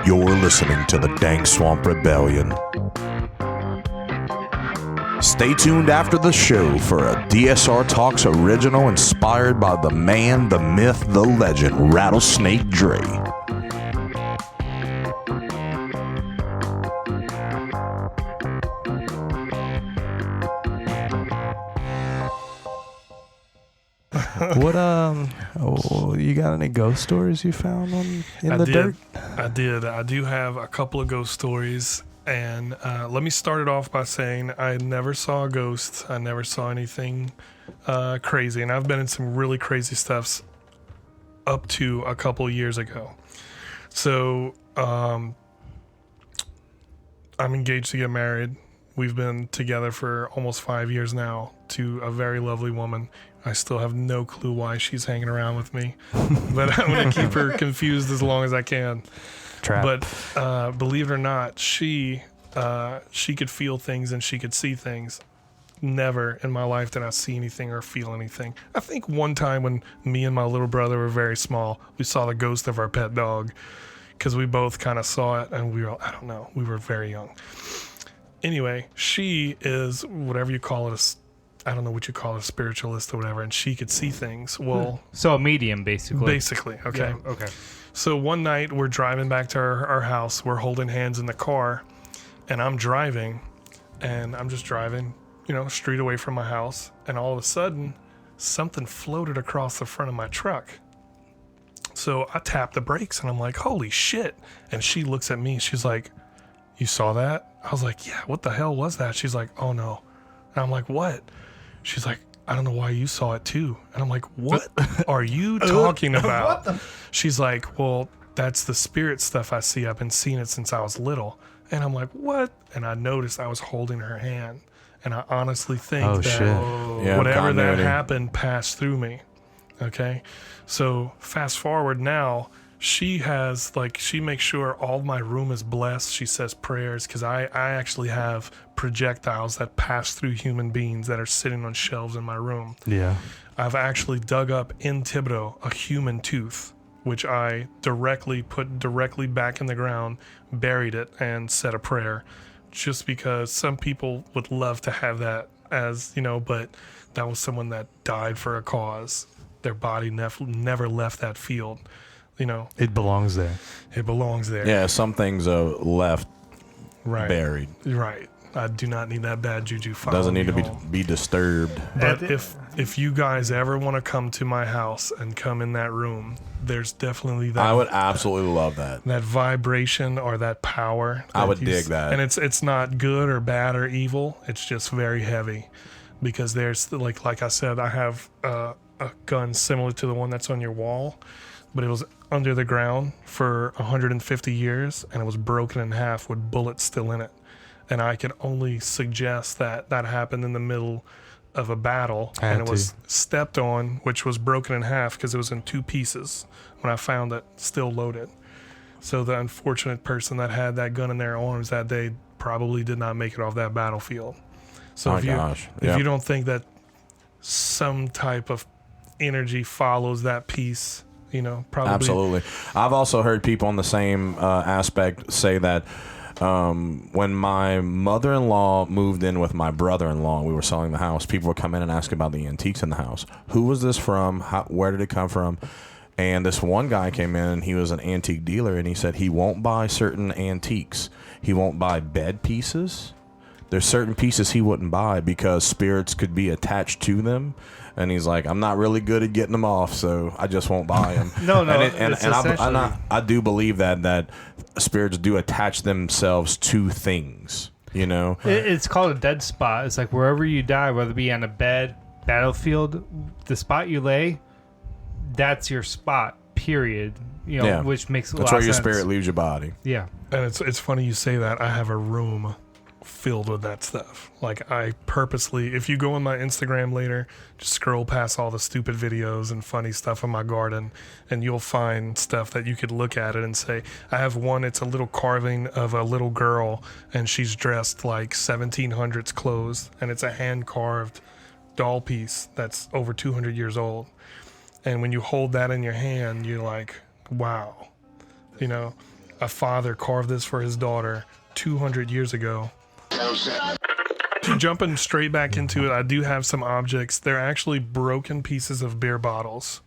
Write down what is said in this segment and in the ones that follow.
You're listening to the Dank Swamp Rebellion. Stay tuned after the show for a DSR Talks original inspired by the man, the myth, the legend, Rattlesnakedre. You got any ghost stories you found in the dirt? I did. I do have a couple of ghost stories, and let me start it off by saying I never saw a ghost. I never saw anything crazy, and I've been in some really crazy stuffs up to a couple of years ago. So I'm engaged to get married. We've been together for almost 5 years now to a very lovely woman. I still have no clue why she's hanging around with me, but I'm going to keep her confused as long as I can. Trap. But believe it or not, she could feel things and she could see things. Never in my life did I see anything or feel anything. I think one time when me and my little brother were very small, we saw the ghost of our pet dog because we both kind of saw it and we were very young. Anyway, she is whatever you call it, I don't know what you call it, a spiritualist or whatever, and she could see things. Well, so a medium, basically. Basically, okay. Yeah, okay. So one night we're driving back to our house. We're holding hands in the car, and I'm driving, and I'm just driving, street away from my house, and all of a sudden, something floated across the front of my truck. So I tapped the brakes, and I'm like, holy shit. And she looks at me. She's like, you saw that? I was like, yeah, what the hell was that? She's like, oh no. And I'm like, what? She's like, I don't know why you saw it too. And I'm like, what are you talking about? She's like, well, that's the spirit stuff I see. I've been seeing it since I was little. And I'm like, what? And I noticed I was holding her hand. And I honestly think whatever that happened passed through me. Okay? So fast forward now, she makes sure all my room is blessed. She says prayers because I actually have projectiles that pass through human beings that are sitting on shelves in my room. Yeah. I've actually dug up in Thibodeau a human tooth, which I put directly back in the ground, buried it, and said a prayer. Just because some people would love to have that as, but that was someone that died for a cause. Their body never left that field. It belongs there. It belongs there. Yeah, some things are left buried. Right. I do not need that bad juju following Doesn't need to home. be disturbed. But if you guys ever want to come to my house and come in that room, there's definitely that. I would absolutely love that. That vibration or that power. I would dig that. And it's not good or bad or evil. It's just very heavy. Because there's, like I said, I have a gun similar to the one that's on your wall. But it was under the ground for 150 years, and it was broken in half with bullets still in it. And I can only suggest that happened in the middle of a battle, and it was stepped on, which was broken in half because it was in two pieces when I found it still loaded. So the unfortunate person that had that gun in their arms that day probably did not make it off that battlefield. So if you don't think that some type of energy follows that piece, probably. Absolutely. I've also heard people on the same aspect say that when my mother-in-law moved in with my brother-in-law, we were selling the house, people would come in and ask about the antiques in the house. Who was this from? Where did it come from? And this one guy came in, and he was an antique dealer, and he said he won't buy certain antiques. He won't buy bed pieces. There's certain pieces he wouldn't buy because spirits could be attached to them. And he's like, I'm not really good at getting them off, so I just won't buy them. I do believe that spirits do attach themselves to things, It's called a dead spot. It's like wherever you die, whether it be on a bed, battlefield, the spot you lay, that's your spot, period. Which makes a lot of sense. That's where your spirit leaves your body. Yeah. And it's funny you say that. I have a room filled with that stuff. Like I purposely, if you go on my Instagram later, just scroll past all the stupid videos and funny stuff in my garden, and you'll find stuff that you could look at it and say, I have one, it's a little carving of a little girl, and she's dressed like 1700s clothes, and it's a hand-carved doll piece that's over 200 years old. And when you hold that in your hand, you're like, wow. a father carved this for his daughter 200 years ago. Jumping straight back into it, I do have some objects. They're actually broken pieces of beer bottles.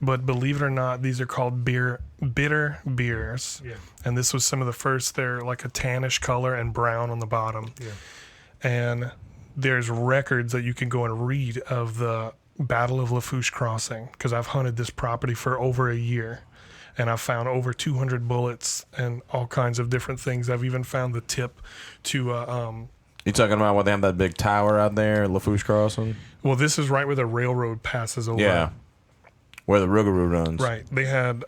But believe it or not, these are called bitter beers. Yeah. And this was some of the first. They're like a tannish color and brown on the bottom. Yeah. And there's records that you can go and read of the Battle of Lafourche Crossing, because I've hunted this property for over a year. And I've found over 200 bullets and all kinds of different things. I've even found the tip to... You talking about where they have that big tower out there, Lafourche Crossing? well, this is right where the railroad passes over. Yeah. Where the Rougarou runs. Right. They had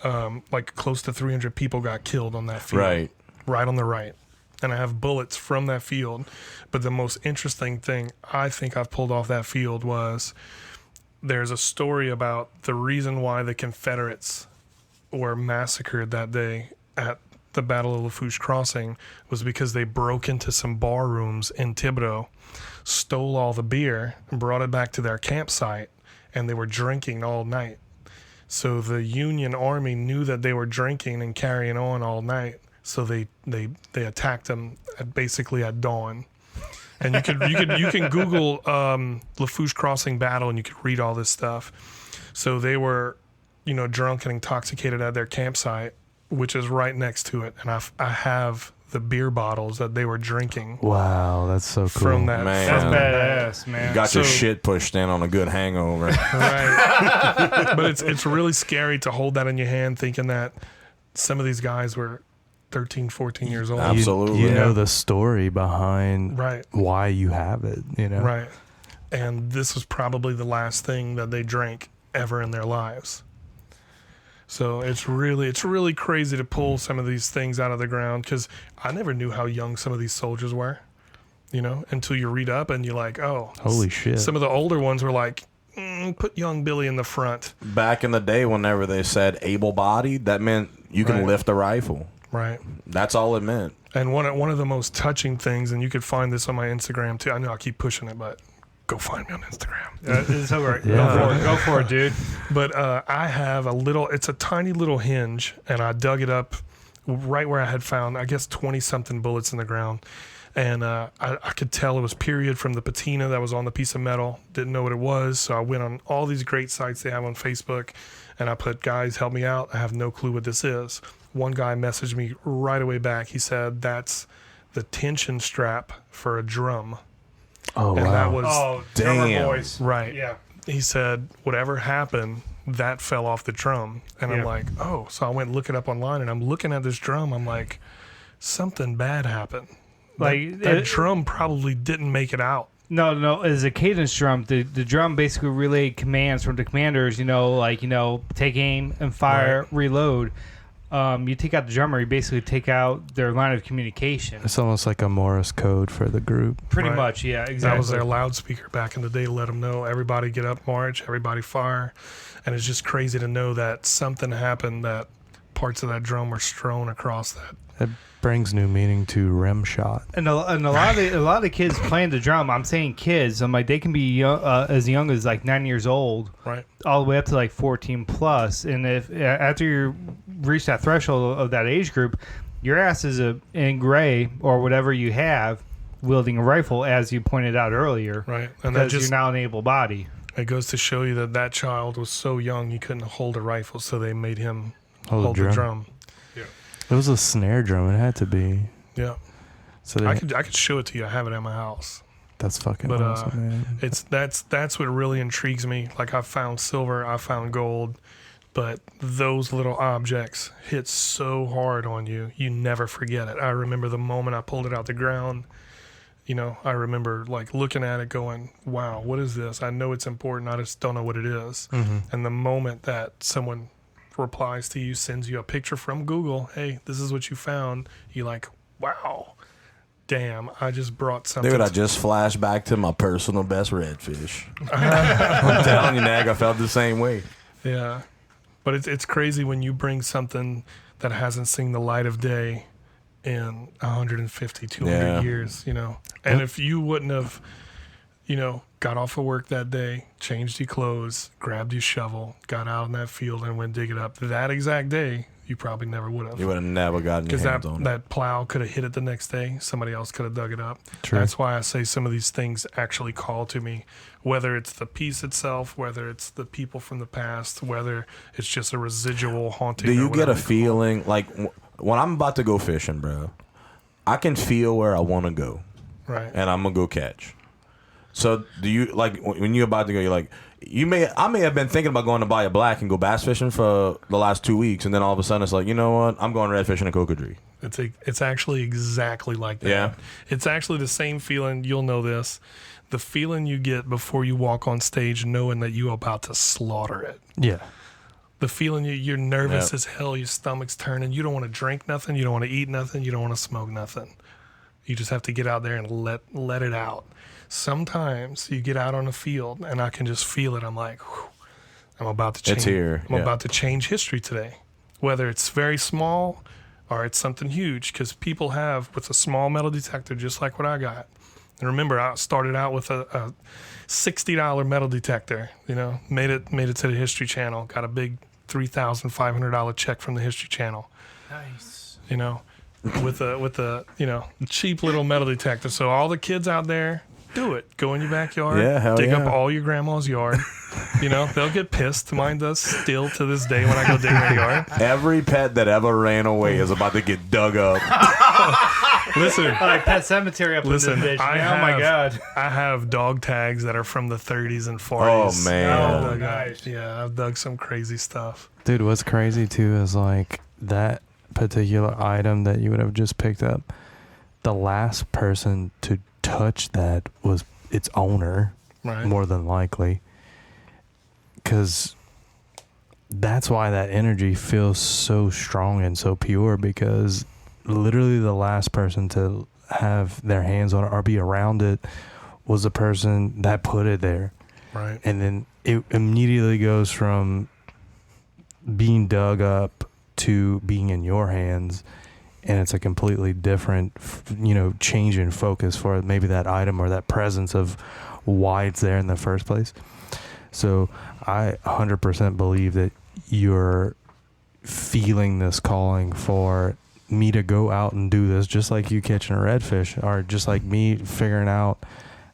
like close to 300 people got killed on that field. Right. Right on the right. And I have bullets from that field. But the most interesting thing I think I've pulled off that field was there's a story about the reason why the Confederates were massacred that day at the Battle of Lafourche Crossing was because they broke into some bar rooms in Thibodaux, stole all the beer, and brought it back to their campsite, and they were drinking all night. So the Union Army knew that they were drinking and carrying on all night, so they attacked them basically at dawn. And you can Google Lafourche Crossing battle, and you could read all this stuff. So they were, drunk and intoxicated at their campsite, which is right next to it, and I have the beer bottles that they were drinking. Wow, that's so cool. From that, Man. That's badass, man. You got your shit pushed in on a good hangover. Right. But it's really scary to hold that in your hand, thinking that some of these guys were 13, 14 years old. Absolutely. You know the story behind Right. why you have it, Right. And this was probably the last thing that they drank ever in their lives. So it's really crazy to pull some of these things out of the ground, because I never knew how young some of these soldiers were, until you read up and you're like, oh, Holy shit. Some of the older ones were like, put young Billy in the front. Back in the day, whenever they said able-bodied, that meant you can Right. lift a rifle. Right. That's all it meant. And one of the most touching things, and you could find this on my Instagram too. I know I keep pushing it, but go find me on Instagram. It's all right. Yeah. Go for it, dude. But I have it's a tiny little hinge, and I dug it up right where I had found, I guess, 20-something bullets in the ground. And I could tell it was period from the patina that was on the piece of metal. Didn't know what it was, so I went on all these great sites they have on Facebook, and I put, guys, help me out. I have no clue what this is. One guy messaged me right away back. He said, that's the tension strap for a drum. Oh, And wow. that was... Oh, Damn. drummer boys. Right. Yeah. He said, whatever happened, that fell off the drum. And I'm Yeah. like, oh. So I went looking up online, and I'm looking at this drum. I'm like, something bad happened. That drum probably didn't make it out. No, as a cadence drum, the drum basically relayed commands from the commanders, take aim and fire, reload. You take out the drummer, you basically take out their line of communication. It's almost like a Morse code for the group. Pretty Right. much, yeah, exactly. That was their loudspeaker back in the day to let them know, everybody get up, march, everybody fire. And it's just crazy to know that something happened, that parts of that drum were strewn across that. It brings new meaning to rim shot. And a lot of the kids playing the drum. I'm saying kids. I'm like, they can be as young as like 9 years old, Right. all the way up to like 14 plus. And if after you reach that threshold of that age group, your ass is in gray or whatever you have, wielding a rifle, as you pointed out earlier. Right. And that Because just you're now an able body. it goes to show you that child was so young he couldn't hold a rifle, so they made him hold the drum. It was a snare drum. It had to be. Yeah. So I could show it to you. I have it at my house. that's fucking But awesome, man. that's what really intrigues me. Like, I found silver, I found gold, but those little objects hit so hard on you, you never forget it. I remember the moment I pulled it out the ground. I remember like looking at it going, wow, what is this? I know it's important, I just don't know what it is. And the moment that someone replies to you, sends you a picture from Google, hey, this is what you found, you're like, wow, damn, I just brought something. Dude, I just flashed back to my personal best redfish. I'm telling you, Nag, I felt the same way. Yeah. But it's crazy when you bring something that hasn't seen the light of day in 150, 200 years, And if you wouldn't have, got off of work that day, changed your clothes, grabbed your shovel, got out in that field and went dig it up, that exact day, you probably never would have. You would have never gotten your Because hands on it. that plow could have hit it the next day. Somebody else could have dug it up. True. That's why I say some of these things actually call to me, whether it's the piece itself, whether it's the people from the past, whether it's just a residual haunting. Do or you get a whatever they call it. feeling like when I'm about to go fishing, bro? I can feel where I want to go, Right. and I'm gonna go catch. So do you like when you're about to go? You're like, I may have been thinking about going to Bayou Black and go bass fishing for the last 2 weeks, and then all of a sudden it's like, you know what? I'm going red fishing in Cocodrie. It's actually exactly like that. Yeah. It's actually the same feeling. You'll know this. The feeling you get before you walk on stage knowing that you're about to slaughter it. Yeah. The feeling you're nervous Yep. as hell, your stomach's turning. You don't want to drink nothing. You don't want to eat nothing. You don't want to smoke nothing. You just have to get out there and let it out. Sometimes you get out on the field and I can just feel it. I'm like, whew, I'm about to change. It's here. I'm Yeah. about to change history today. Whether it's very small or it's something huge, because people have with a small metal detector, just like what I got. And remember, I started out with a $60 metal detector. You know, made it to the History Channel. Got a big $3,500 check from the History Channel. Nice. You know, with a cheap little metal detector. So all the kids out there, do it. Go in your backyard. Yeah, hell dig up yeah. all your grandma's yard. You know, they'll get pissed. Mine does still to this day when I go dig their yard. Every pet that ever ran away is about to get dug up. Listen, Like Pet Cemetery up Listen, in this bitch. I Man. Oh my have- god. I have dog tags that are from the 30s and 40s. Oh, man. I've Oh, dug- nice. Yeah, I've dug some crazy stuff. Dude, what's crazy too is like that particular item that you would have just picked up, the last person to touch that was its owner, Right. more than likely. Because that's why that energy feels so strong and so pure, because literally the last person to have their hands on it or be around it was the person that put it there. Right. And then it immediately goes from being dug up to being in your hands, and it's a completely different change in focus for maybe that item or that presence of why it's there in the first place. So I 100% believe that you're feeling this calling for me to go out and do this, just like you catching a redfish, or just like me figuring out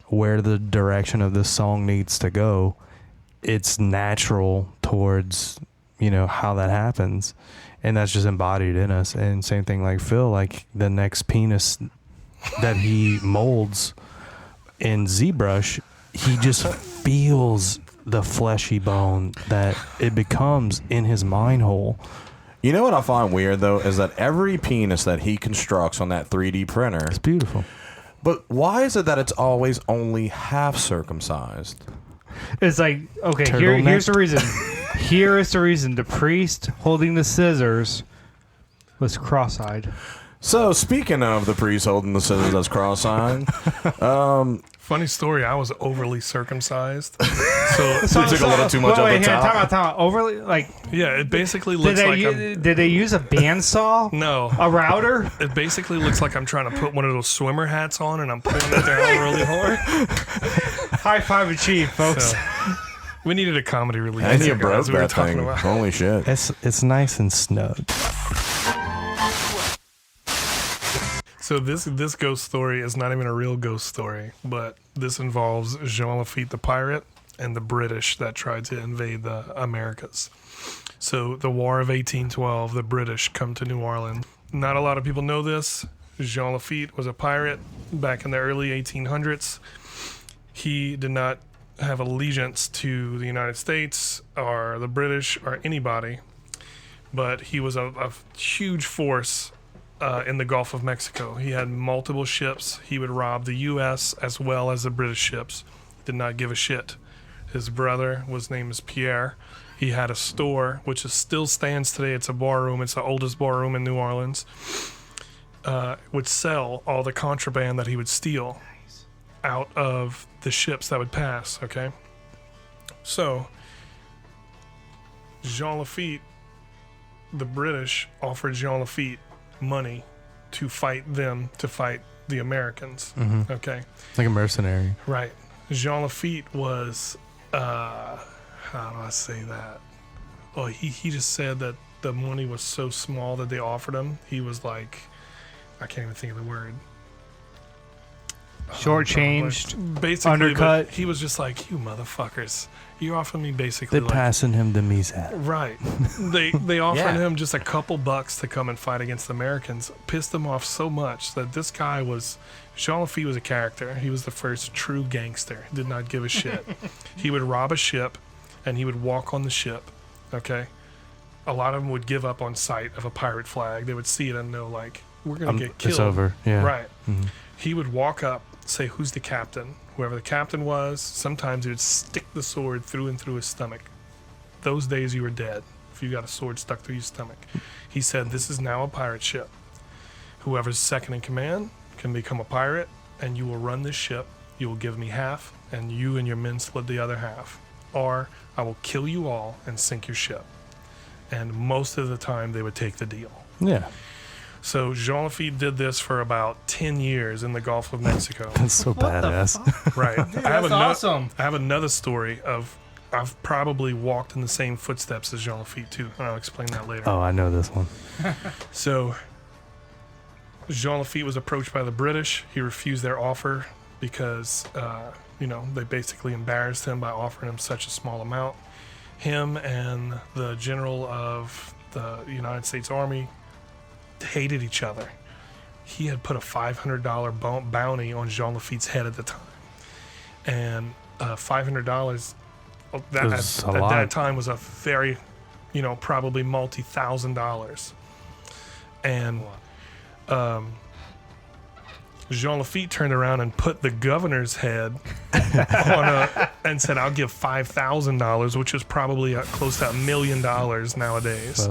where the direction of this song needs to go. It's natural towards how that happens, and that's just embodied in us. And same thing like Phil, like the next penis that he molds in ZBrush, he just feels the fleshy bone that it becomes in his mind hole. You know what I find weird, though, is that every penis that he constructs on that 3D printer, It's beautiful. but why is it that it's always only half circumcised? It's like, okay, Turtleneck. here's the reason. Here is the reason. The priest holding the scissors was cross-eyed. So, speaking of the priest holding the scissors that's cross-eyed, Funny story, I was overly circumcised. So you took a little too much Wait, of the here, top. time out. Overly, like, yeah, it basically did looks they, like I'm... did they use a bandsaw? No. A router? It basically looks like I'm trying to put one of those swimmer hats on and I'm pulling it down really hard. High five achieved, folks. So, we needed a comedy relief. and you guys, broke we were that talking thing. about. Holy shit. It's nice and snug. So this ghost story is not even a real ghost story, but this involves Jean Lafitte the pirate and the British that tried to invade the Americas. So the War of 1812, the British come to New Orleans. Not a lot of people know this. Jean Lafitte was a pirate back in the early 1800s. He did not have allegiance to the United States or the British or anybody, but he was a huge force in the Gulf of Mexico. He had multiple ships. He would rob the U.S. as well as the British ships. Did not give a shit. His brother was named as Pierre. He had a store, which still stands today. It's a bar room. It's the oldest bar room in New Orleans. Would sell all the contraband that he would steal out of the ships that would pass, okay? So, Jean Lafitte, the British offered Jean Lafitte money to fight them, to fight the Americans, okay? It's like a mercenary. Right. Jean Lafitte was, how do I say that? Well, he just said that the money was so small that they offered him, he was like, I can't even think of the word. Shortchanged, Basically, undercut. but he was just like, you motherfuckers. You offered me basically They're like... passing him the Mizat. Right. They offered Yeah. him just a couple bucks to come and fight against the Americans. Pissed him off so much that this guy was... Jean Lafitte was a character. He was the first true gangster. Did not give a shit. He would rob a ship, and he would walk on the ship. Okay? A lot of them would give up on sight of a pirate flag. They would see it and know, like, we're going to get killed. It's over. Yeah. Right. Mhm. He would walk up, say, who's the captain? Whoever the captain was, sometimes he would stick the sword through and through his stomach. Those days you were dead if you got a sword stuck through your stomach. He said, this is now a pirate ship. Whoever's second in command can become a pirate, and you will run this ship. You will give me half, and you and your men split the other half. Or I will kill you all and sink your ship. And most of the time they would take the deal. Yeah. So Jean Lafitte did this for about 10 years in the Gulf of Mexico. That's so badass. Right. That's awesome. I have another story of I've probably walked in the same footsteps as Jean Lafitte too, and I'll explain that later. Oh, I know this one. So Jean Lafitte was approached by the British. He refused their offer because they basically embarrassed him by offering him such a small amount. Him and the general of the United States Army hated each other. He had put a $500 bounty on Jean Lafitte's head at the time, and $500 at that time was a very, probably multi-$1,000. And Jean Lafitte turned around and put the governor's head and said, "I'll give $5,000," which is probably close to $1 million nowadays.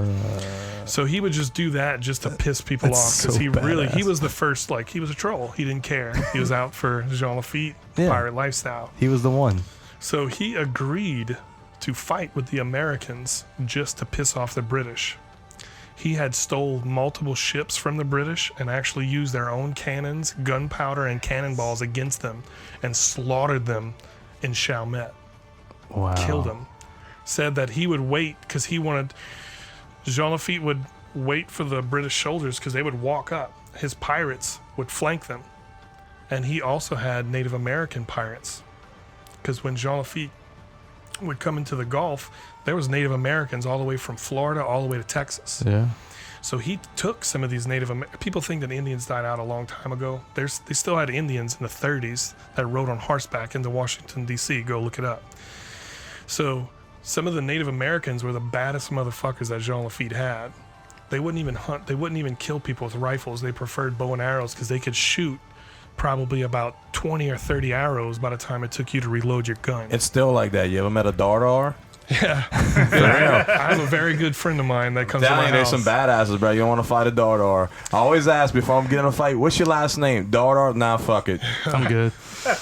So he would just do that just to piss people off, because he was the first, he was a troll. He didn't care. He was out for Jean Lafitte pirate lifestyle. He was the one. So he agreed to fight with the Americans just to piss off the British. He had stole multiple ships from the British and actually used their own cannons, gunpowder, and cannonballs against them and slaughtered them in Chalmette. Wow. Killed them. Said that he would wait because Jean Lafitte would wait for the British soldiers because they would walk up. His pirates would flank them. And he also had Native American pirates, because when Jean Lafitte would come into the Gulf, there was Native Americans all the way from Florida all the way to Texas. Yeah. So he took some of these people think that Indians died out a long time ago. They still had Indians in the 30s that rode on horseback into Washington, D.C. Go look it up. So some of the Native Americans were the baddest motherfuckers that Jean Lafitte had. They wouldn't even hunt. They wouldn't even kill people with rifles. They preferred bow and arrows because they could shoot probably about 20 or 30 arrows by the time it took you to reload your gun. It's still like that. You ever met a Dardar? Yeah. I have a very good friend of mine that comes to my There's house. some badasses, bro. You don't want to fight a Dardar. I always ask before I'm getting in a fight, what's your last name? Dardar? Nah, fuck it. I'm good.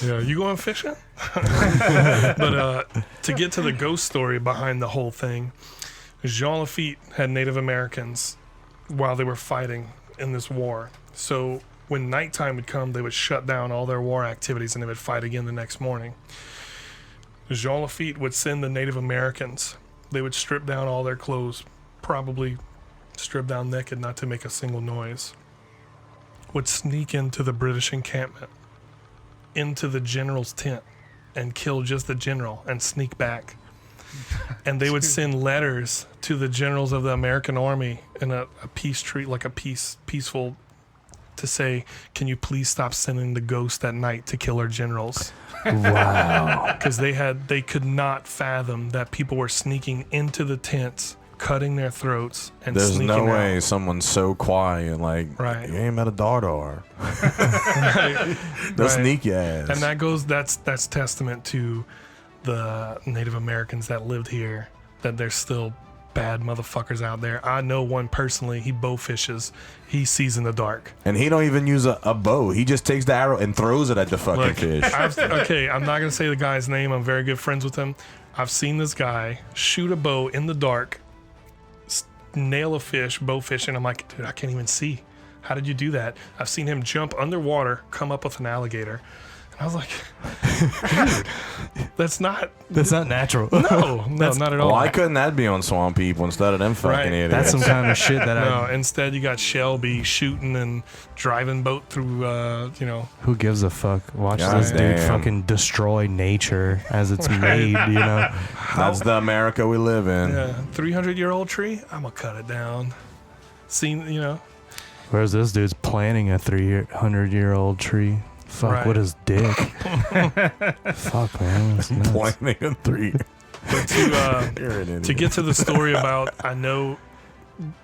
Yeah, you going fishing? But to get to the ghost story behind the whole thing, Jean Lafitte had Native Americans while they were fighting in this war. So when nighttime would come, they would shut down all their war activities and they would fight again the next morning. Jean Lafitte would send the Native Americans. They would strip down all their clothes, probably strip down naked, not to make a single noise. Would sneak into the British encampment, into the general's tent, and kill just the general and sneak back. And they would send letters to the generals of the American army in a peace treaty, like a peaceful, to say, can you please stop sending the ghost at night to kill our generals? Wow. Because they could not fathom that people were sneaking into the tents, cutting their throats, and There's sneaking no out. way someone's so quiet, like, Right. you ain't met a Dardar. Right. They'll Right. sneak your ass. And that's testament to the Native Americans that lived here, that there's still bad motherfuckers out there. I know one personally. He bow fishes. He sees in the dark. And he don't even use a bow. He just takes the arrow and throws it at the fucking Look, fish. I'm not gonna say the guy's name. I'm very good friends with him. I've seen this guy shoot a bow in the dark, nail a fish, bow fish, and I'm like, dude, I can't even see. How did you do that? I've seen him jump underwater, come up with an alligator. And I was like, dude, that's not natural. no, not at all. Why couldn't that be on Swamp People instead of them fucking Right. idiots? That's some kind of shit that No, instead you got Shelby shooting and driving boat through, Who gives a fuck? Watch God this dude damn. fucking destroy nature as it's made, That's the America we live in. 300-year-old tree. I'm gonna cut it down. Whereas this dude's planting a 300-year-old tree. Fuck, Right. what his dick. Fuck, man. That's nuts. Pointing a 3. But You're an idiot. to get to the story about, I know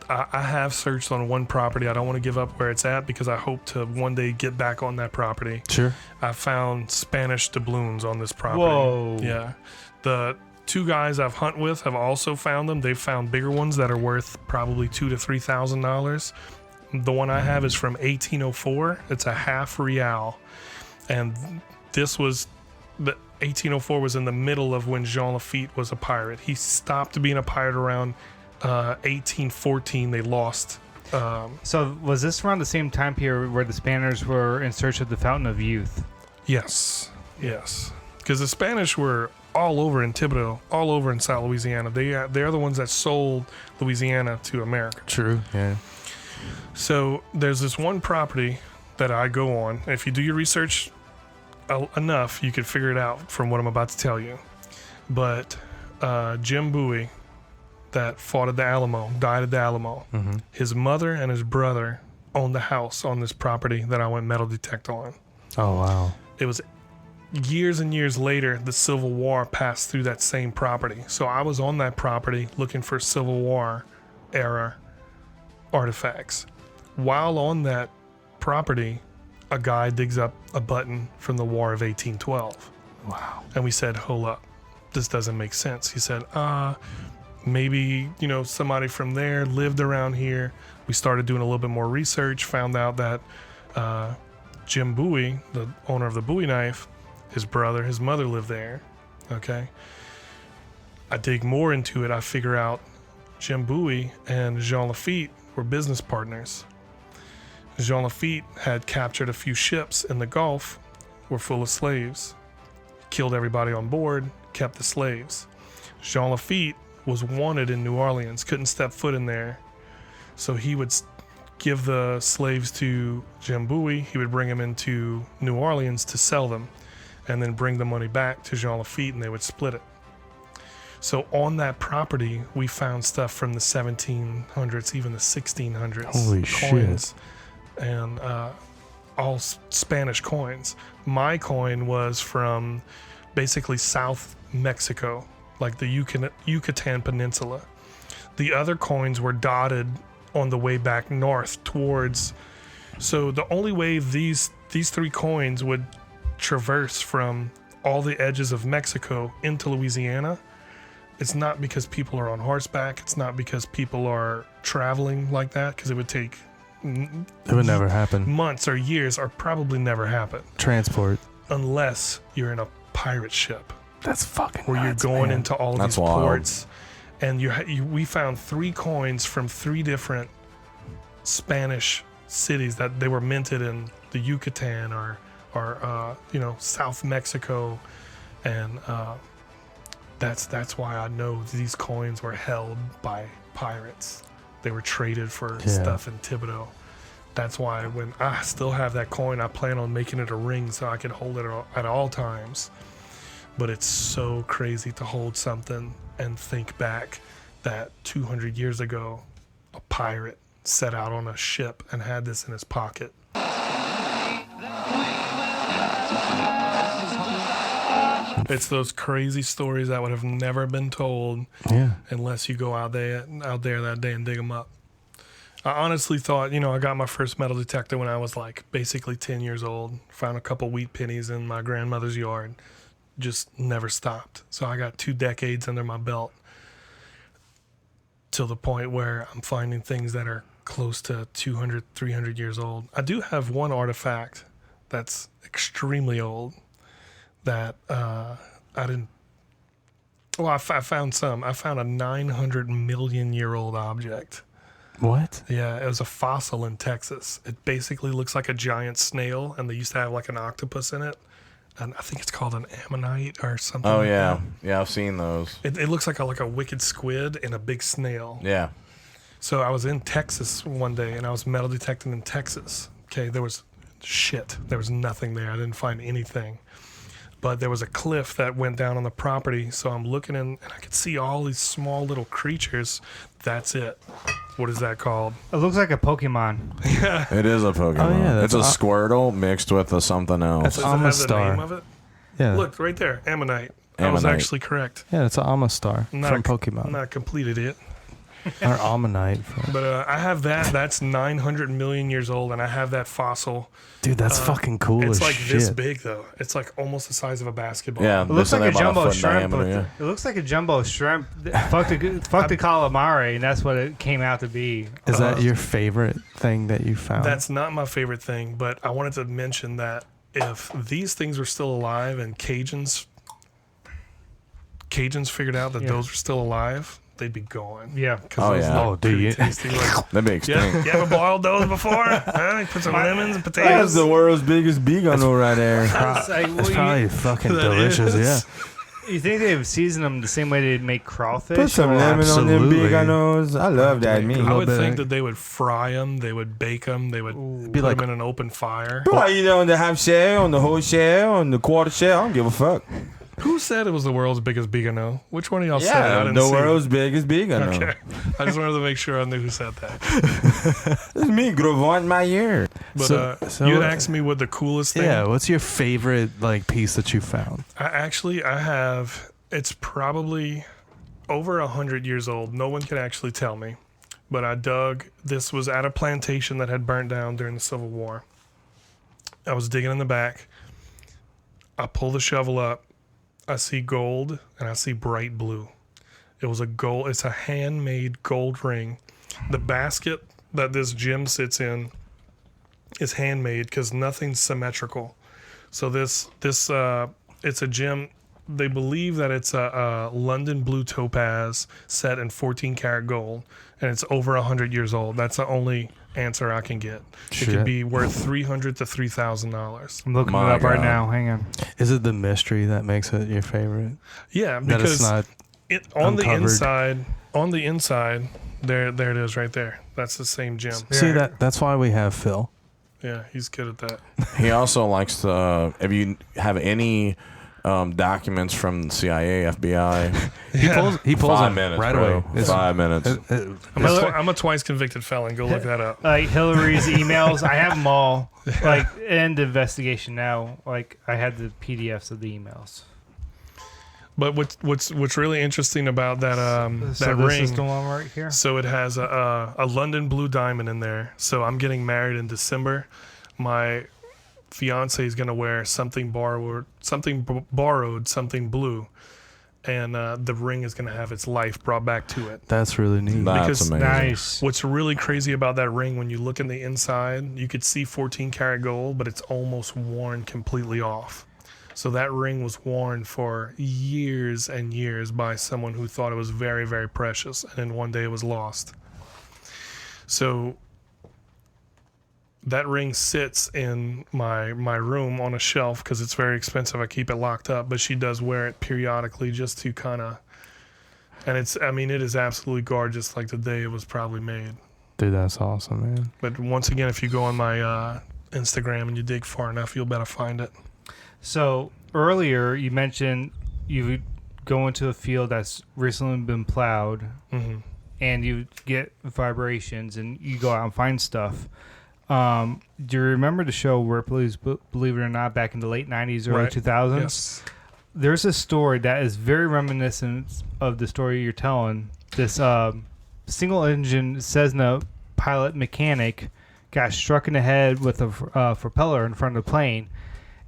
I have searched on one property. I don't want to give up where it's at because I hope to one day get back on that property. Sure. I found Spanish doubloons on this property. Whoa. Yeah. The 2 guys I've hunt with have also found them. They've found bigger ones that are worth probably $2,000 to $3,000. The one I have is from 1804. It's a half real. And this was the 1804 was in the middle of when Jean Lafitte was a pirate. He stopped being a pirate around 1814. They lost. So was this around the same time period where the Spaniards were in search of the Fountain of Youth? Yes. Because the Spanish were all over in Thibodeau, all over in South Louisiana. They're the ones that sold Louisiana to America. True. Yeah. So there's this one property that I go on. If you do your research enough, you can figure it out from what I'm about to tell you. But Jim Bowie, that fought at the Alamo, died at the Alamo. Mm-hmm. His mother and his brother owned the house on this property that I went metal detect on. Oh, wow. It was years and years later, the Civil War passed through that same property. So I was on that property looking for Civil War era artifacts. While on that property, a guy digs up a button from the War of 1812. Wow. And we said, hold up, this doesn't make sense. He said, maybe, somebody from there lived around here. We started doing a little bit more research, found out that Jim Bowie, the owner of the Bowie knife, his brother, his mother lived there. Okay. I dig more into it. I figure out Jim Bowie and Jean Lafitte were business partners. Jean Lafitte had captured a few ships in the Gulf, were full of slaves, killed everybody on board, kept the slaves. Jean Lafitte was wanted in New Orleans, couldn't step foot in there. So he would give the slaves to Jim Bowie. He would bring them into New Orleans to sell them and then bring the money back to Jean Lafitte and they would split it. So on that property, we found stuff from the 1700s, even the 1600s. Holy coins, shit. And all Spanish coins. My coin was from basically South Mexico, like the Yucatan Peninsula. The other coins were dotted on the way back north towards. So the only way these 3 coins would traverse from all the edges of Mexico into Louisiana, it's not because people are on horseback. It's not because people are traveling like that, because it would take It would never happen. months or years, or probably never happen, Transport. unless you're in a pirate ship That's fucking where nuts, you're going man. into all of That's these wild. ports. And we found 3 coins from 3 different Spanish cities that they were minted in the Yucatan or South Mexico, and that's why I know these coins were held by pirates. They were traded for stuff in Thibodeau. That's why when I still have that coin, I plan on making it a ring so I can hold it at all times. But it's so crazy to hold something and think back that 200 years ago, a pirate set out on a ship and had this in his pocket. It's those crazy stories that would have never been told unless you go out there that day and dig them up. I honestly thought, I got my first metal detector when I was like basically 10 years old. Found a couple wheat pennies in my grandmother's yard. Just never stopped. So I got 2 decades under my belt till the point where I'm finding things that are close to 200, 300 years old. I do have one artifact that's extremely old that I didn't. Well, I found some. I found a 900 million year old object. What? Yeah, it was a fossil in Texas. It basically looks like a giant snail, and they used to have like an octopus in it. and I think it's called an ammonite or something. Oh like yeah, that. yeah. I've seen those. It looks like a wicked squid and a big snail. Yeah. So I was in Texas one day, and I was metal detecting in Texas. Okay, there was shit. There was nothing there. I didn't find anything. But there was a cliff that went down on the property, so I'm looking in, and I could see all these small little creatures. That's it. What is that called? It looks like a Pokemon. It is a Pokemon. Oh, yeah, it's a Squirtle mixed with a something else. Does it have the Amistar. name of it? Yeah. Look, right there, ammonite. I was Ammonite. actually correct. Yeah, it's an Amistar from Pokemon. I'm not a complete idiot. Or Ammonite. But I have that. That's 900 million years old, and I have that fossil. Dude, that's fucking cool It's as like shit. this big, though. It's like almost the size of a basketball. Yeah, It looks this like a thing about jumbo foot shrimp. diameter, yeah. It looks like a jumbo shrimp. Fuck the calamari, and that's what it came out to be. Is that your favorite thing that you found? That's not my favorite thing, but I wanted to mention that if these things were still alive and Cajuns figured out that those were still alive, they'd be gone. Yeah. Oh, Those yeah. look Oh, do pretty you? tasty. Like, That'd be extinct. you ever boiled those before? Huh? Put some lemons and potatoes. world's biggest beagano right there. It's like, It's well, probably fucking That delicious, is. yeah. you think they've seasoned them the same way they make crawfish? Put some or- lemon on them Absolutely. beaganos. I love that meat. I would bit think of- that they would fry them, they would bake them, they would Be put like- them in an open fire. Why you on the half shell, on the whole shell, on the quarter shell? I don't give a fuck. Who said it was the world's biggest beagano? Which one of y'all said it? I Yeah, didn't the see world's biggest it. beagano. Okay. I just wanted to make sure I knew who said that. It's me, Grovant my ear. But So- you had asked me what the coolest thing. Yeah, what's your favorite like piece that you found? I have. It's probably over 100 years old. No one can actually tell me. But I dug. This was at a plantation that had burnt down during the Civil War. I was digging in the back. I pull the shovel up. I see gold and I see bright blue. It was a gold. It's a handmade gold ring. The basket that this gem sits in is handmade because nothing's symmetrical. So it's a gem. They believe that it's a London blue topaz set in 14 karat gold, and it's over 100 years old. That's the only answer I can get. It Shit. could be worth $300 to $3,000. I'm looking My it up right God. now. Hang on. Is it the mystery that makes it your favorite? Yeah, That it's because not. on the uncovered. inside, there it is right there. That's the same gem. See that's why we have Phil. Yeah, he's good at that. He also likes to. If you have any documents from the CIA, FBI, He pulls 5 them minutes, right bro. away. It's- 5 minutes. I'm a twice convicted felon. Go look that up. Like Hillary's emails, I have them all. Like in the investigation now. Like I had the PDFs of the emails. But what's really interesting about that So that this ring? is the one right here. So it has a London blue diamond in there. So I'm getting married in December. My fiance is gonna wear something borrowed, something blue, and the ring is gonna have its life brought back to it. That's really neat. That's because- amazing. Nice. What's really crazy about that ring, when you look in the inside, you could see 14 karat gold, but it's almost worn completely off. So that ring was worn for years and years by someone who thought it was very, very precious, and then one day it was lost. So that ring sits in my room on a shelf because it's very expensive. I keep it locked up, but she does wear it periodically just to kind of. And it is absolutely gorgeous, like the day it was probably made. Dude, that's awesome, man. But once again, if you go on my Instagram and you dig far enough, you'll better find it. So earlier you mentioned you go into a field that's recently been plowed, Hmm. and you get vibrations, and you go out and find stuff. Do you remember the show Ripley's Believe It or Not back in the late 90s, early Right. 2000s? Yes. There's a story that is very reminiscent of the story you're telling. This single engine Cessna pilot mechanic got struck in the head with a propeller in front of the plane,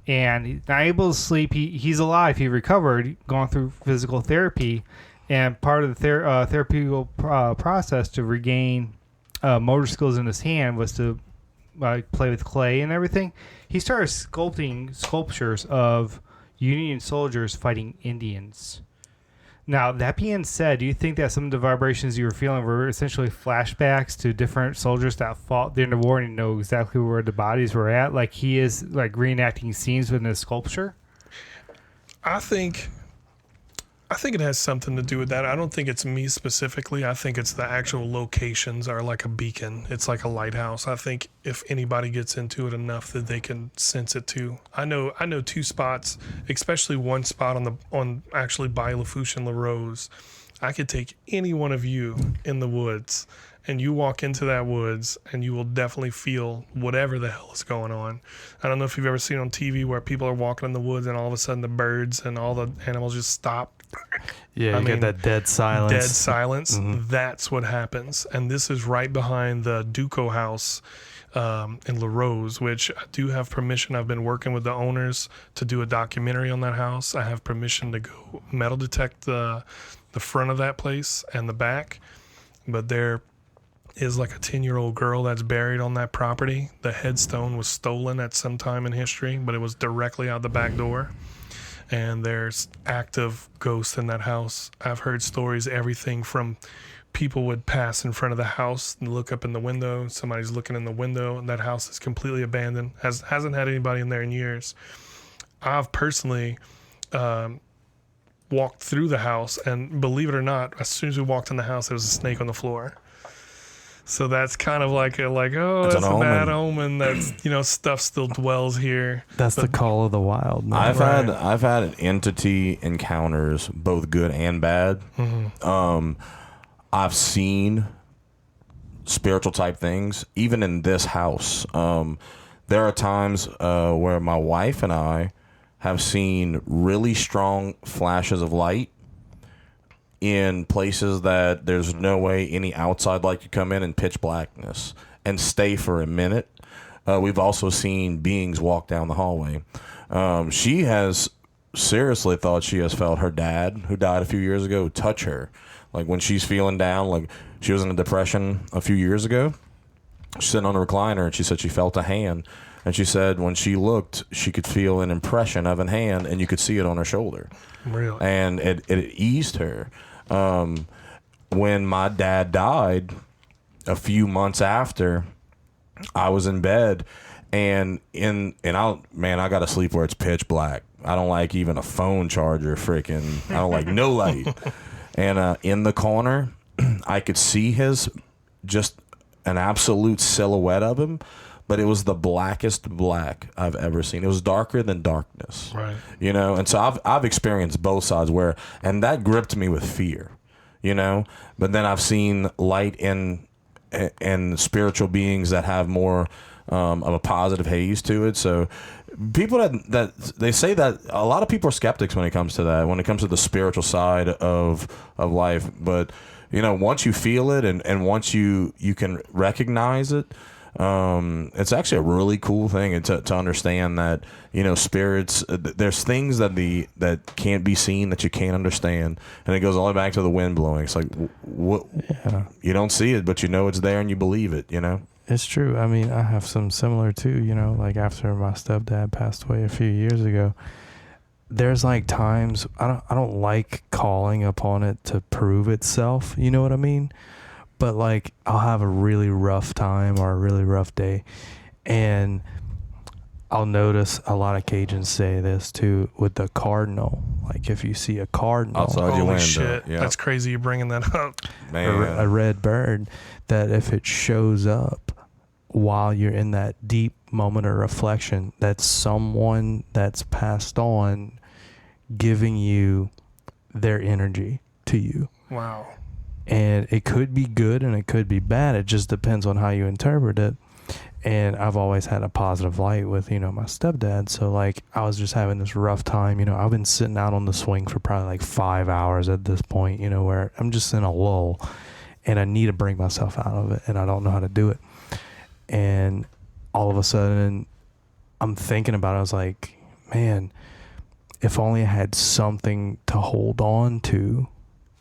and he's not able to sleep. He's alive. He recovered, gone through physical therapy, and part of the therapeutical process to regain motor skills in his hand was to play with clay and everything. He started sculpting sculptures of Union soldiers fighting Indians. Now, that being said, do you think that some of the vibrations you were feeling were essentially flashbacks to different soldiers that fought during the war and you know exactly where the bodies were at? Like he is like reenacting scenes within his sculpture? I think it has something to do with that. I don't think it's me specifically. I think it's the actual locations are like a beacon. It's like a lighthouse. I think if anybody gets into it enough that they can sense it too. I know 2 spots, especially one spot on actually by Lafourche and La Rose. I could take any one of you in the woods and you walk into that woods and you will definitely feel whatever the hell is going on. I don't know if you've ever seen on TV where people are walking in the woods and all of a sudden the birds and all the animals just stop. Yeah, you get that dead silence. Dead silence. Mm-hmm. That's what happens. And this is right behind the Duco house in La Rose, which I do have permission. I've been working with the owners to do a documentary on that house. I have permission to go metal detect the front of that place and the back. But there is like a 10-year-old girl that's buried on that property. The headstone was stolen at some time in history, but it was directly out the back door. And there's active ghosts in that house. I've heard stories, everything from people would pass in front of the house and look up in the window. Somebody's looking in the window, and that house is completely abandoned. Hasn't had anybody in there in years. I've personally walked through the house, and believe it or not, as soon as we walked in the house, there was a snake on the floor. So that's kind of like that's a bad omen. That's stuff still dwells here. That's the call of the wild. Man. I've had entity encounters, both good and bad. Mm-hmm. I've seen spiritual type things, even in this house. There are times where my wife and I have seen really strong flashes of light in places that there's no way any outside light could come in pitch blackness and stay for a minute. We've also seen beings walk down the hallway. She has seriously thought she has felt her dad, who died a few years ago, touch her. Like when she's feeling down, like she was in a depression a few years ago. She's sitting on a recliner and she said she felt a hand. And she said when she looked, she could feel an impression of a hand and you could see it on her shoulder. Really? And it eased her. When my dad died a few months after, I was in bed and I got to sleep where it's pitch black. I don't like even a phone charger I don't like no light. And in the corner, I could see just an absolute silhouette of him, but it was the blackest black I've ever seen. It was darker than darkness. Right. And so I've experienced both sides and that gripped me with fear, but then I've seen light in spiritual beings that have more of a positive haze to it. So people that they say that a lot of people are skeptics when it comes to that, when it comes to the spiritual side of life. But, once you feel it and once you can recognize it, it's actually a really cool thing to understand that spirits. There's things that can't be seen that you can't understand, and it goes all the way back to the wind blowing. It's like what you don't see it, but it's there and you believe it. It's true. I mean, I have some similar too. Like after my stepdad passed away a few years ago, there's like times I don't like calling upon it to prove itself. You know what I mean? But like I'll have a really rough time or a really rough day, and I'll notice a lot of Cajuns say this too with the cardinal. Like if you see a cardinal outside your window, shit, yeah. That's crazy you bringing that up. Man. A red bird, that if it shows up while you're in that deep moment of reflection, that's someone that's passed on giving you their energy to you. Wow. And it could be good and it could be bad. It just depends on how you interpret it. And I've always had a positive light with, my stepdad. So like I was just having this rough time. I've been sitting out on the swing for probably like 5 hours at this point, where I'm just in a lull and I need to bring myself out of it and I don't know how to do it. And all of a sudden I'm thinking about it. I was like, man, if only I had something to hold on to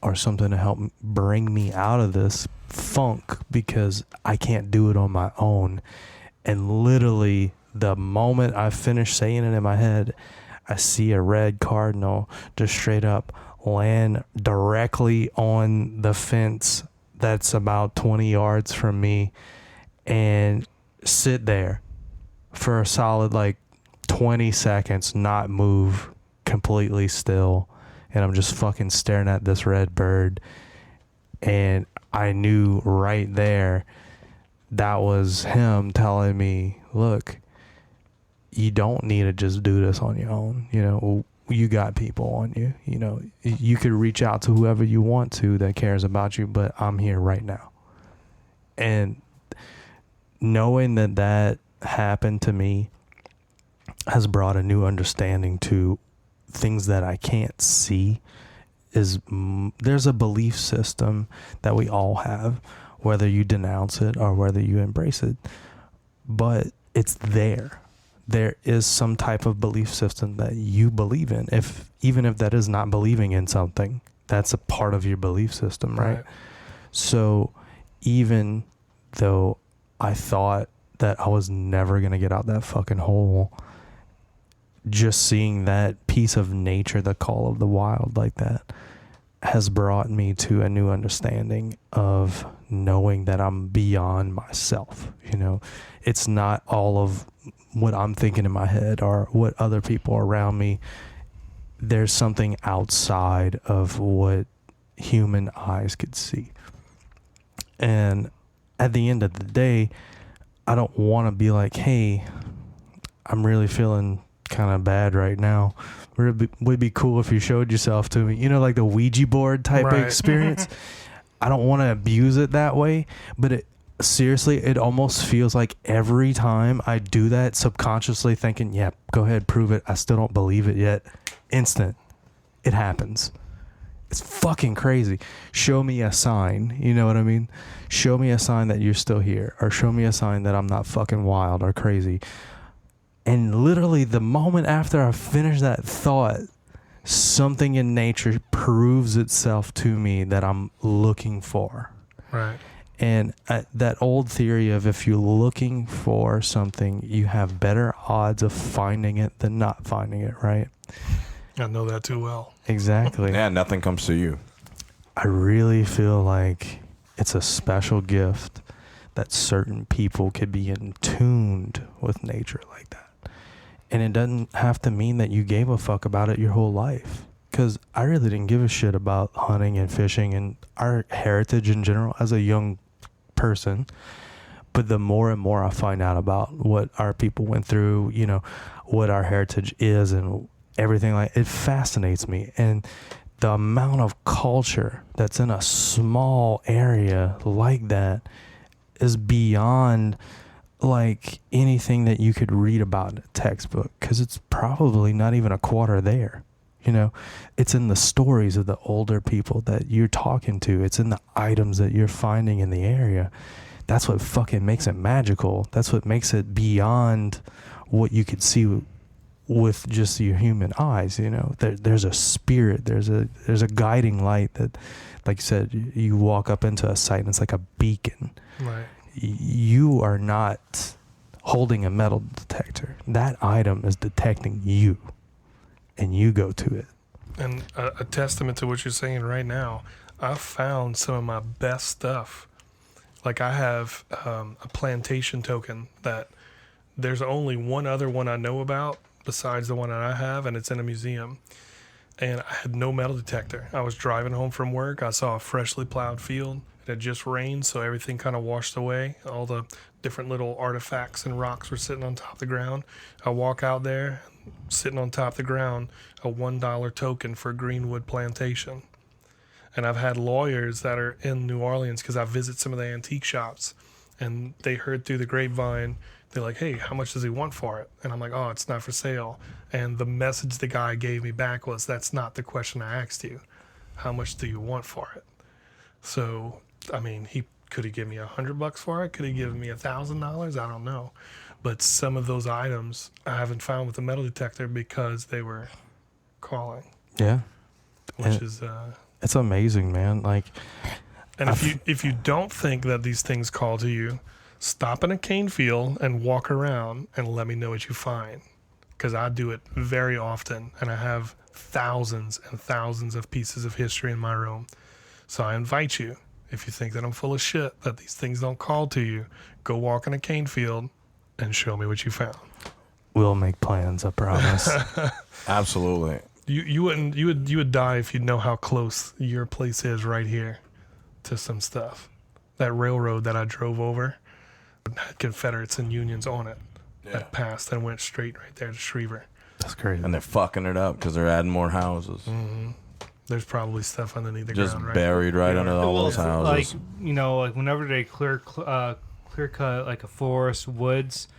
or something to help bring me out of this funk, because I can't do it on my own. And literally the moment I finish saying it in my head, I see a red cardinal just straight up land directly on the fence that's about 20 yards from me and sit there for a solid like 20 seconds, not move completely still, and I'm just fucking staring at this red bird. And I knew right there that was him telling me, look, you don't need to just do this on your own. You know, you got people on you. You know, you could reach out to whoever you want to that cares about you, but I'm here right now. And knowing that that happened to me has brought a new understanding to things that I can't see. There's a belief system that we all have, whether you denounce it or whether you embrace it, but it's there. There is some type of belief system that you believe in. Even if that is not believing in something, that's a part of your belief system, right? So even though I thought that I was never going to get out that fucking hole, just seeing that piece of nature, the call of the wild like that, has brought me to a new understanding of knowing that I'm beyond myself. You know, it's not all of what I'm thinking in my head or what other people around me. There's something outside of what human eyes could see. And at the end of the day, I don't want to be like, hey, I'm really feeling kind of bad right now. Would be cool if you showed yourself to me. You know, like the Ouija board type of experience. I don't want to abuse it that way, but seriously, it almost feels like every time I do that, subconsciously thinking, yeah, go ahead, prove it. I still don't believe it yet. Instant. It happens. It's fucking crazy. Show me a sign. You know what I mean? Show me a sign that you're still here, or show me a sign that I'm not fucking wild or crazy. And literally the moment after I finish that thought, something in nature proves itself to me that I'm looking for. Right. And that old theory of if you're looking for something, you have better odds of finding it than not finding it, right? I know that too well. Exactly. Yeah, nothing comes to you. I really feel like it's a special gift that certain people could be in tuned with nature like that. And it doesn't have to mean that you gave a fuck about it your whole life. Because I really didn't give a shit about hunting and fishing and our heritage in general as a young person. But the more and more I find out about what our people went through, you know, what our heritage is and everything, like, it fascinates me. And the amount of culture that's in a small area like that is beyond like anything that you could read about in a textbook, because it's probably not even a quarter there. You know, it's in the stories of the older people that you're talking to. It's in the items that you're finding in the area. That's what fucking makes it magical. That's what makes it beyond what you could see with just your human eyes. You know, there's a spirit, there's a guiding light that, like you said, you walk up into a site and it's like a beacon. Right. You are not holding a metal detector. That item is detecting you, and you go to it. And a testament to what you're saying right now, I've found some of my best stuff. Like I have a plantation token that there's only one other one I know about besides the one that I have, and it's in a museum. And I had no metal detector. I was driving home from work. I saw a freshly plowed field. It had just rained, so everything kind of washed away. All the different little artifacts and rocks were sitting on top of the ground. I walk out there, sitting on top of the ground, a $1 token for Greenwood Plantation. And I've had lawyers that are in New Orleans, because I visit some of the antique shops, and they heard through the grapevine, they're like, hey, how much does he want for it? And I'm like, oh, it's not for sale. And the message the guy gave me back was, that's not the question I asked you. How much do you want for it? So, I mean, could he give me $100 for it? Could he give me $1,000? I don't know. But some of those items I haven't found with the metal detector because they were calling. Yeah. Which is it's amazing, man. Like, and if you don't think that these things call to you, stop in a cane field and walk around and let me know what you find. Because I do it very often, and I have thousands and thousands of pieces of history in my room. So I invite you, if you think that I'm full of shit, that these things don't call to you, go walk in a cane field and show me what you found. We'll make plans, I promise. Absolutely. You would die if you know how close your place is right here to some stuff. That railroad that I drove over had Confederates and Unions on it that passed and went straight right there to Schriever. That's crazy. And they're fucking it up because they're adding more houses. Mm-hmm. There's probably stuff underneath the Just ground, right? buried right under all those houses. Like whenever they clear cut like a forest, woods,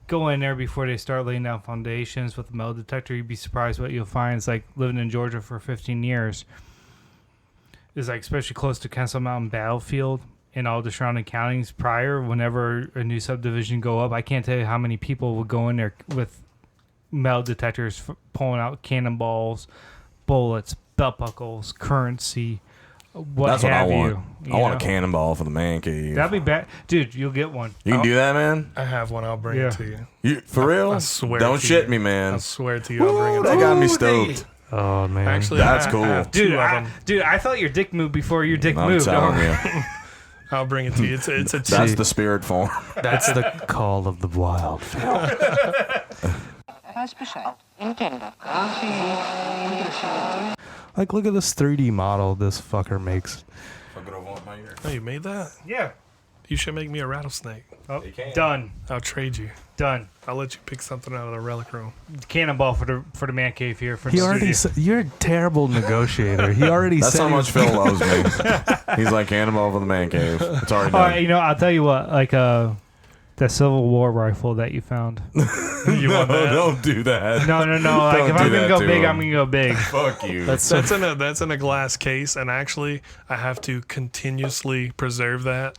go in there before they start laying down foundations with a metal detector. You'd be surprised what you'll find. It's like living in Georgia for 15 years. Is like especially close to Castle Mountain Battlefield and all the surrounding counties. Prior, whenever a new subdivision go up, I can't tell you how many people would go in there with metal detectors, pulling out cannonballs, bullets, belt buckles, currency. That's what I want. You I want know? a cannonball for the man cave. That'd be bad, dude. You'll get one. You can do that, man. I have one. I'll bring it to you. You for real? I swear. Don't to shit you. me, man. I swear to you, I'll bring it. That To got you. me stoked. Oh man, Actually, That's I cool. have Dude, two of them. I felt your dick move before your dick I'm moved. telling you, I'll bring it to you. It's a that's the spirit form. that's the call of the wild. Like, look at this 3D model this fucker makes. Oh, you made that? Yeah. You should make me a rattlesnake. Oh, done. I'll trade you. Done. I'll let you pick something out of the relic room. Cannonball for the man cave here. For He the already studio. said you're a terrible negotiator. He already That's said how he much was- Phil loves me. He's like cannonball for the man cave. It's already Oh, done. you know, I'll tell you what. Like that Civil War rifle that you found. You want No, that? don't do that. No. Like Don't if do I'm gonna that go to big, him. I'm gonna go big. Fuck you. That's in a glass case, and actually, I have to continuously preserve that.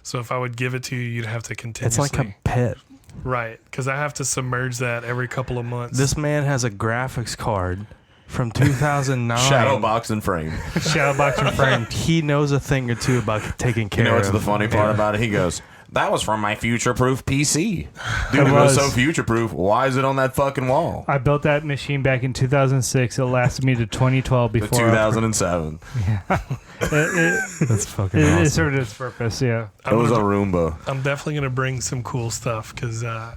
So if I would give it to you, you'd have to It's continuously. like a pet. Right, because I have to submerge that every couple of months. This man has a graphics card from 2009. Shadow box and frame. Shadow box and frame. He knows a thing or two about taking care You know what's of the funny part about it? He goes, "That was from my future-proof PC." Dude, it was so future-proof. Why is it on that fucking wall? I built that machine back in 2006. It lasted me to 2012 The before 2007. That's fucking it awesome. served its purpose. Yeah. It was a Roomba. I'm definitely gonna bring some cool stuff because I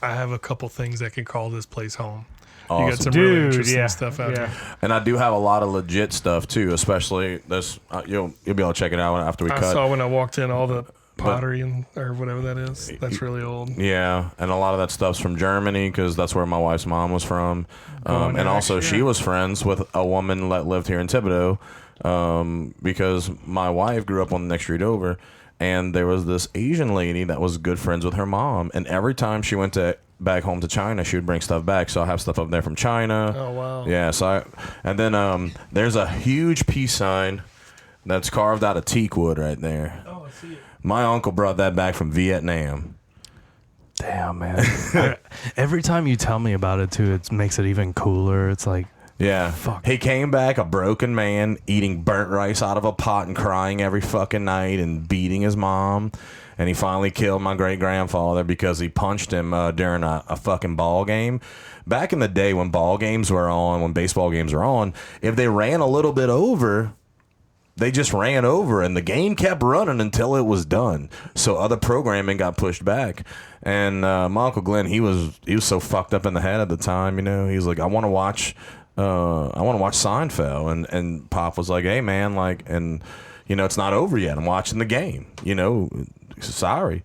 have a couple things that can call this place home. You got Awesome. some really Dude, interesting yeah. stuff out Yeah. here. And I do have a lot of legit stuff too, especially this. You'll be able to check it out after we I cut. saw when I walked in all the pottery and or whatever that is. That's really old. Yeah, and a lot of that stuff's from Germany because that's where my wife's mom was from, Going and also back, she yeah. was friends with a woman that lived here in Thibodeau, because my wife grew up on the next street over, and there was this Asian lady that was good friends with her mom, and every time she went back home to China, she would bring stuff back. So I have stuff up there from China. Oh wow. Yeah, and then there's a huge peace sign that's carved out of teak wood right there. Oh, I see it. My uncle brought that back from Vietnam. Damn, man. Every time you tell me about it, too, it makes it even cooler. It's like, Yeah. Fuck. He came back a broken man, eating burnt rice out of a pot and crying every fucking night and beating his mom. And he finally killed my great-grandfather because he punched him during a fucking ball game. Back in the day when ball games were on, when baseball games were on, if they ran a little bit over, they just ran over, and the game kept running until it was done. So other programming got pushed back. And my Uncle Glenn, he was so fucked up in the head at the time, you know. He was like, I want to watch Seinfeld. And Pop was like, hey, man, like, and, you know, it's not over yet. I'm watching the game, you know. Sorry.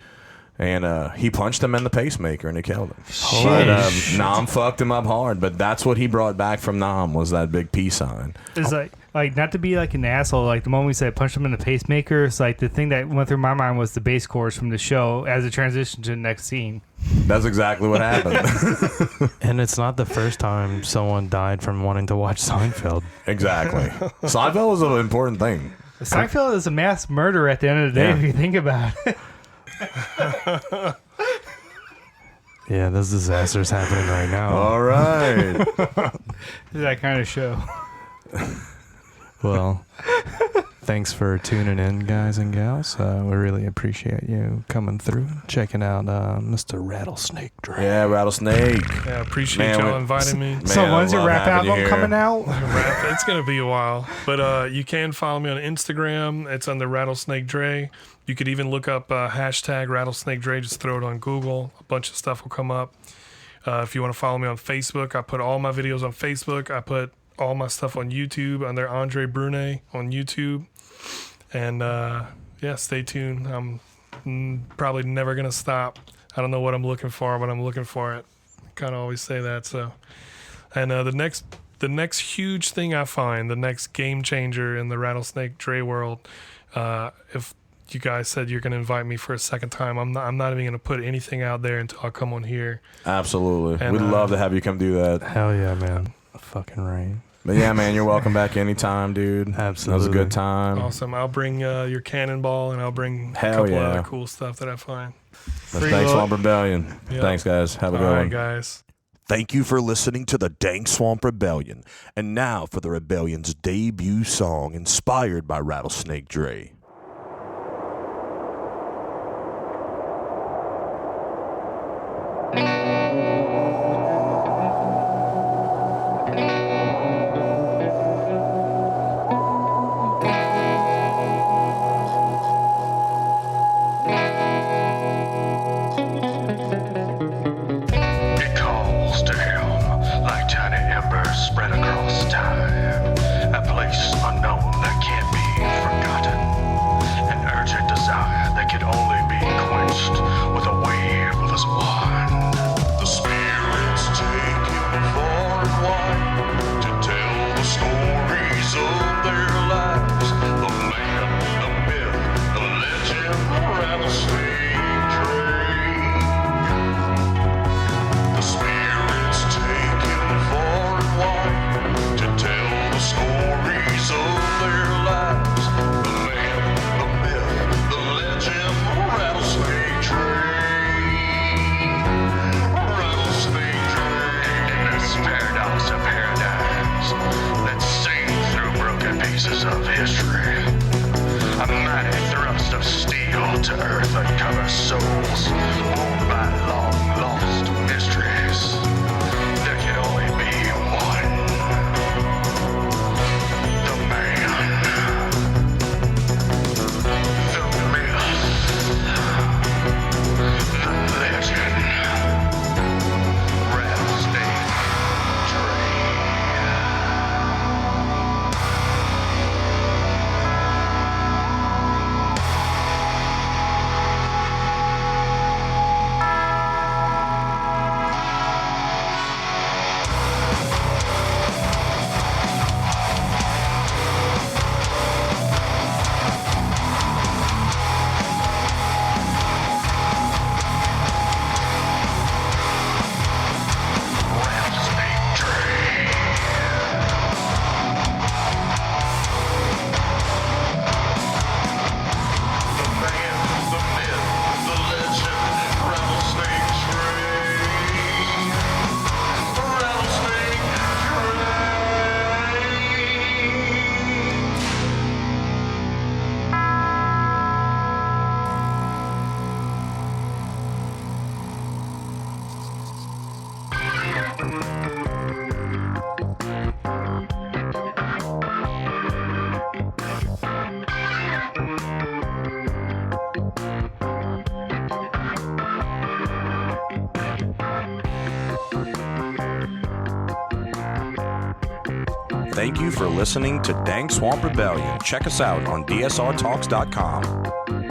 And he punched him in the pacemaker, and it killed him. But Nam fucked him up hard. But that's what he brought back from Nam, was that big peace sign. It's like not to be like an asshole. Like the moment we said punch him in the pacemaker, it's like the thing that went through my mind was the bass chorus from the show as it transitioned to the next scene. That's exactly what happened. and it's not the first time someone died from wanting to watch Seinfeld. Exactly. Seinfeld was an important thing. Seinfeld is a mass murder at the end of the day, Yeah. if you think about it. Yeah, this disaster's happening right now. All right. It's that kind of show. Well, thanks for tuning in, guys and gals. We really appreciate you coming through, checking out Mr. Rattlesnakedre. Yeah, Rattlesnake. Yeah, appreciate Man, y'all inviting me. Man, So I when's your love rap having you album here. coming out? Rap, it's gonna be a while, but you can follow me on Instagram. It's under Rattlesnake Dre. You could even look up hashtag Rattlesnake Dre. Just throw it on Google. A bunch of stuff will come up. If you want to follow me on Facebook, I put all my videos on Facebook. I put all my stuff on YouTube under Andre Brunet on YouTube. And yeah, stay tuned. I'm probably never gonna stop. I don't know what I'm looking for, but I'm looking for it. I kind of always say that. So, and the next huge thing I find, the next game changer in the Rattlesnakedre world, if you guys said you're going to invite me for a second time, I'm not even going to put anything out there until I come on here. Absolutely. And, We'd love to have you come do that. Hell yeah, man. Fucking right. But yeah, man, you're welcome back anytime, dude. Absolutely. That was a good time. Awesome. I'll bring your cannonball, and I'll bring a Hell couple yeah. other cool stuff that I find. That's Dank Swamp Rebellion. Yep. Thanks, guys. Have a good All right, one. guys. Thank you for listening to the Dank Swamp Rebellion. And now for the Rebellion's debut song inspired by Rattlesnakedre. It calls to him like tiny embers spread across time. A place unknown that can't be forgotten. An urgent desire that can only be quenched with a wave of his wand. The spirits take him far and wide to tell the stories of their lives. The man, the myth, the legend, Rattlesnakedre. The spirits take him far and wide to tell the stories of their lives. The man, the myth, the legend, Rattlesnakedre. Rattlesnakedre. In this paradox of paradigms that sing through broken pieces of history. A mighty thrust of steel to earth uncovers souls owned by long lost mysteries. There can only be one. The man. The myth. The legend. Rattlesnakedre. Thank you for listening to Dank Swamp Rebellion. Check us out on dsrtalks.com.